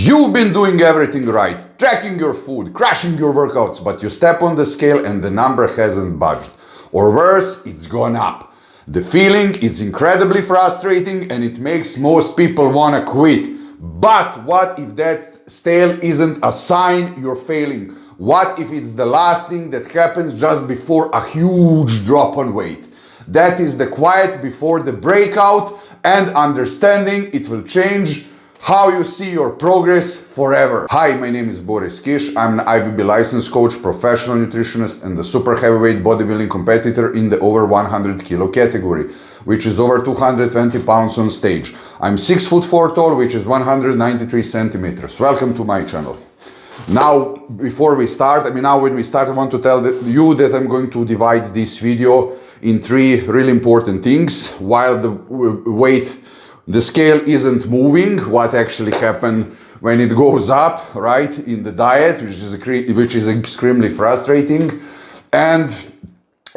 You've been doing everything right, tracking your food, crushing your workouts, but you step on the scale and the number hasn't budged. Or worse, it's gone up. The feeling is incredibly frustrating and it makes most people want to quit. But what if that scale isn't a sign you're failing? What if it's the last thing that happens just before a huge drop on weight? That is the quiet before the breakout, and understanding it will change how you see your progress forever. Hi, my name is Boris Kish. I'm an IBB licensed coach, professional nutritionist, and the super heavyweight bodybuilding competitor in the over 100 kilo category, which is over 220 pounds on stage. I'm 6'4" tall, which is 193 centimeters. Welcome to my channel. Now, before we start, when we start, I want to tell you that I'm going to divide this video in three really important things. While the scale isn't moving, what actually happened when it goes up, right, in the diet, which is extremely frustrating. And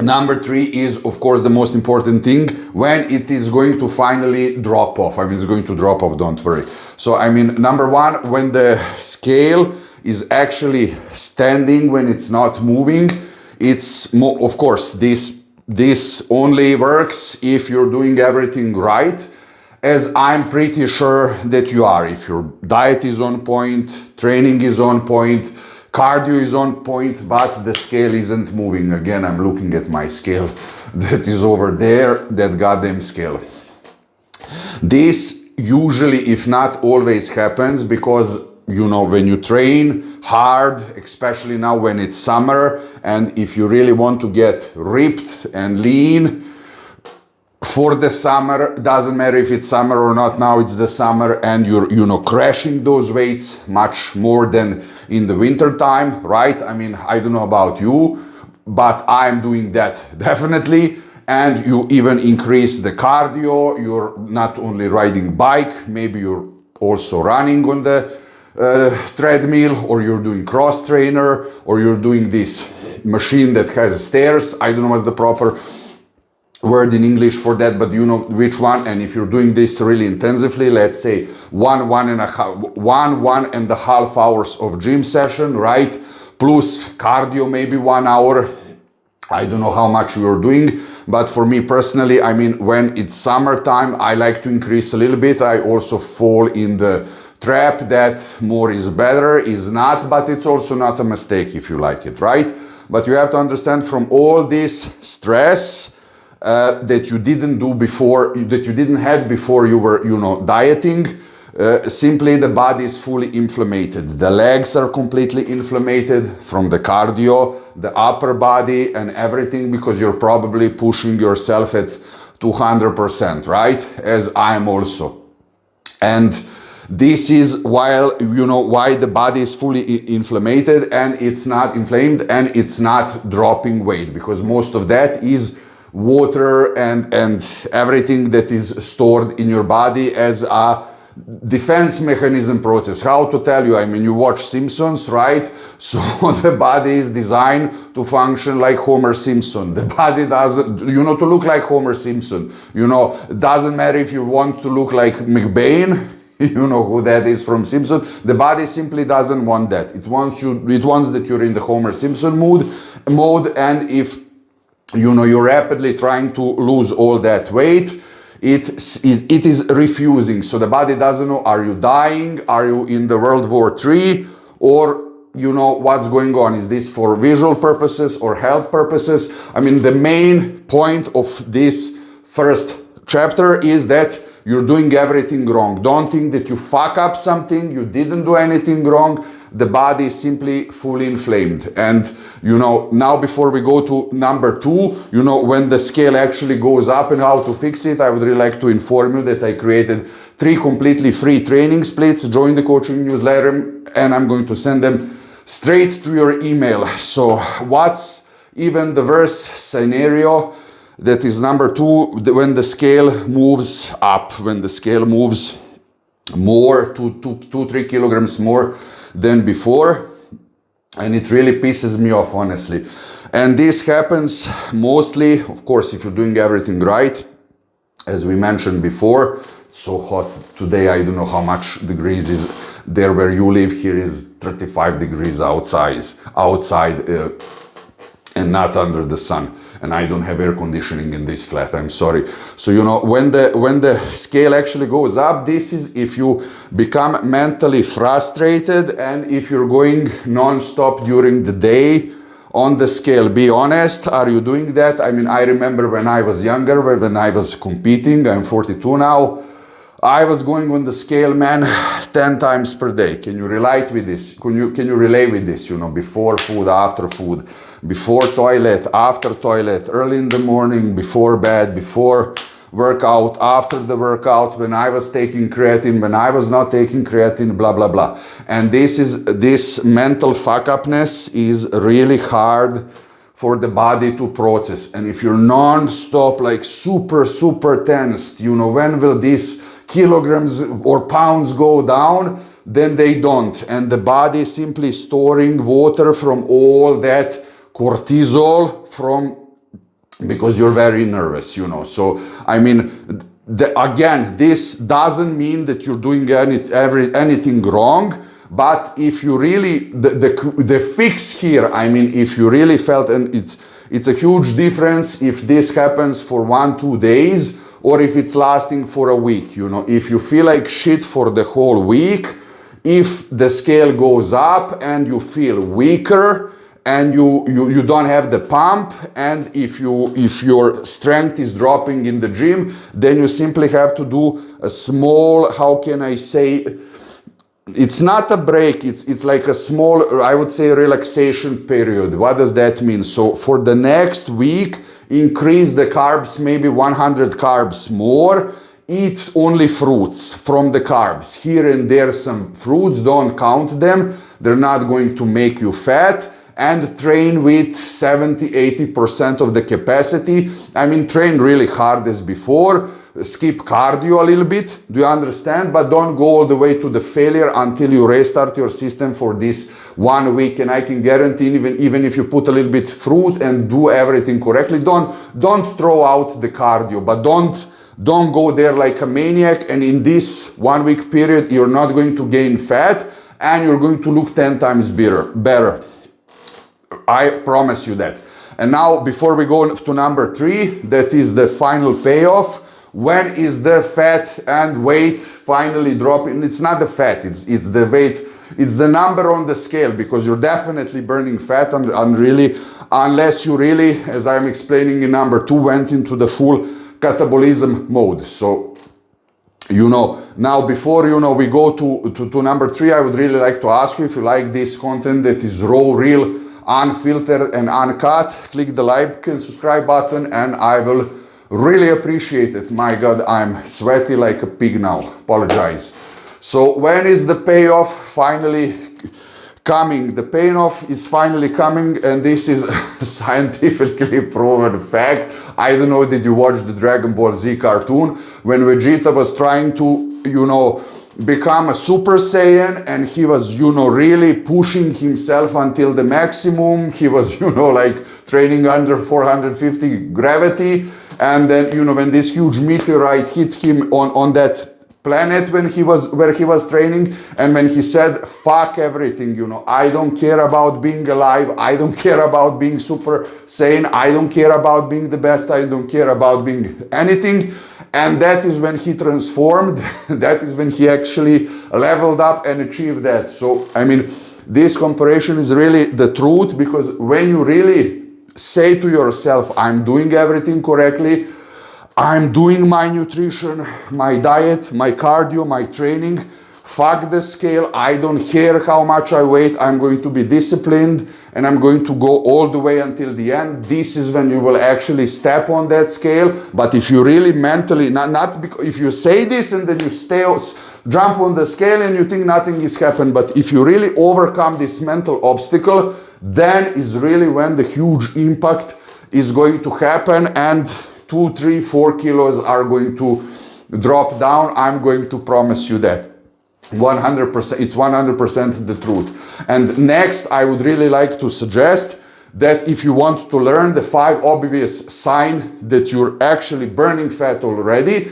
number three is, of course, the most important thing, when it is going to finally drop off. It's going to drop off, don't worry. So, number one, when the scale is actually standing, when it's not moving, it's more, of course, this only works if you're doing everything right, as I'm pretty sure that you are. If your diet is on point, training is on point, cardio is on point, but the scale isn't moving. Again, I'm looking at my scale that is over there, that goddamn scale. This usually, if not always, happens because, when you train hard, especially now when it's summer, and if you really want to get ripped and lean for the summer, doesn't matter if it's summer or not, now it's the summer, and you're, crashing those weights much more than in the winter time, right? I don't know about you, but I'm doing that definitely. And you even increase the cardio. You're not only riding bike, maybe you're also running on the treadmill, or you're doing cross trainer, or you're doing this machine that has stairs. I don't know what's the proper word in English for that, but you know which one. And if you're doing this really intensively, let's say one and a half hours of gym session, right, plus cardio, maybe 1 hour. I don't know how much you're doing, but for me personally, when it's summertime, I like to increase a little bit. I also fall in the trap that more is better. Is not, but it's also not a mistake if you like it, right? But you have to understand, from all this stress that you didn't do before, that you didn't have before you were, dieting, simply the body is fully inflamed. The legs are completely inflamed from the cardio, the upper body and everything, because you're probably pushing yourself at 200%, right? As I'm also. And this is why the body is fully inflamed, and it's not inflamed, and it's not dropping weight, because most of that is water and everything that is stored in your body as a defense mechanism process. How to tell you? You watch Simpsons, right? So the body is designed to function like Homer Simpson. The body doesn't, to look like Homer Simpson. It doesn't matter if you want to look like McBain. You know who that is from Simpson. The body simply doesn't want that. It wants that you're in the Homer Simpson mode, and if you're rapidly trying to lose all that weight, it is refusing. So the body doesn't know, are you dying? Are you in the World War III? Or what's going on? Is this for visual purposes or health purposes? The main point of this first chapter is that you're doing everything wrong. Don't think that you fuck up something. You didn't do anything wrong. The body is simply fully inflamed. And, now before we go to number two, when the scale actually goes up and how to fix it, I would really like to inform you that I created 3 completely free training splits. Join the coaching newsletter, and I'm going to send them straight to your email. So what's even the worst scenario? That is number two, when the scale moves up, when the scale moves more, 2-3 kilograms more than before, and it really pisses me off, honestly. And this happens mostly, of course, if you're doing everything right. As we mentioned before, it's so hot today, I don't know how much degrees is there where you live. Here is 35 degrees outside, and not under the sun. And I don't have air conditioning in this flat, I'm sorry. So, you know, when the scale actually goes up, this is if you become mentally frustrated and if you're going non-stop during the day on the scale. Be honest, are you doing that? I mean, I remember when I was younger, when I was competing, I'm 42 now, I was going on the scale, man, 10 times per day. Can you relate with this? Can you relate with this? You know, before food, after food, before toilet, after toilet, early in the morning, before bed, before workout, after the workout, when I was taking creatine, when I was not taking creatine, blah, blah, blah. And this mental fuck-upness is really hard for the body to process. And if you're non-stop, like super, super tensed, you know, when will these kilograms or pounds go down? Then they don't. And the body is simply storing water from all that cortisol because you're very nervous, you know. So, I mean, again, this doesn't mean that you're doing anything wrong, but if you really, the fix here, I mean, if you really felt, and it's a huge difference if this happens for 1-2 days or if it's lasting for a week, you know. If you feel like shit for the whole week, if the scale goes up and you feel weaker, and you don't have the pump, and if your strength is dropping in the gym, then you simply have to do a small, how can I say, it's not a break, it's like a small, I would say, relaxation period. What does that mean? So for the next week, increase the carbs, maybe 100 carbs more, eat only fruits from the carbs. Here and there some fruits, don't count them, they're not going to make you fat. And train with 70-80% of the capacity. I mean, train really hard as before, skip cardio a little bit, do you understand? But don't go all the way to the failure until you restart your system for this 1 week. And I can guarantee, even if you put a little bit fruit and do everything correctly, don't throw out the cardio, but don't go there like a maniac. And in this 1 week period, you're not going to gain fat and you're going to look 10 times better. I promise you that. And now, before we go to number 3, that is the final payoff. When is the fat and weight finally dropping? It's not the fat, it's the weight, it's the number on the scale, because you're definitely burning fat and really, unless you really, as I'm explaining in number 2, went into the full catabolism mode. So, you know, now before, you know, we go to number 3, I would really like to ask you, if you like this content that is raw, real, unfiltered and uncut, click the like and subscribe button, and I will really appreciate it. My God, I'm sweaty like a pig now. Apologize. So when is the payoff finally coming? The payoff is finally coming, and this is scientifically proven fact. I don't know, did you watch the Dragon Ball Z cartoon when Vegeta was trying to, you know, become a Super Saiyan, and he was, you know, really pushing himself until the maximum. He was, you know, like training under 450 gravity, and then, you know, when this huge meteorite hit him on that planet where he was training, and when he said, fuck everything, you know, I don't care about being alive, I don't care about being Super Saiyan, I don't care about being the best, I don't care about being anything. And that is when he transformed, that is when he actually leveled up and achieved that. So, I mean, this comparison is really the truth, because when you really say to yourself, I'm doing everything correctly, I'm doing my nutrition, my diet, my cardio, my training, fuck the scale, I don't care how much I weigh, I'm going to be disciplined and I'm going to go all the way until the end. This is when you will actually step on that scale. But if you really mentally, not because if you say this and then you jump on the scale and you think nothing is happened, but if you really overcome this mental obstacle, then is really when the huge impact is going to happen, and 2, 3, 4 kilos are going to drop down. I'm going to promise you that. 100%, it's 100% the truth. And next, I would really like to suggest that if you want to learn the 5 obvious signs that you're actually burning fat already,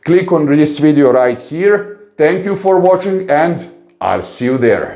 click on this video right here. Thank you for watching, and I'll see you there.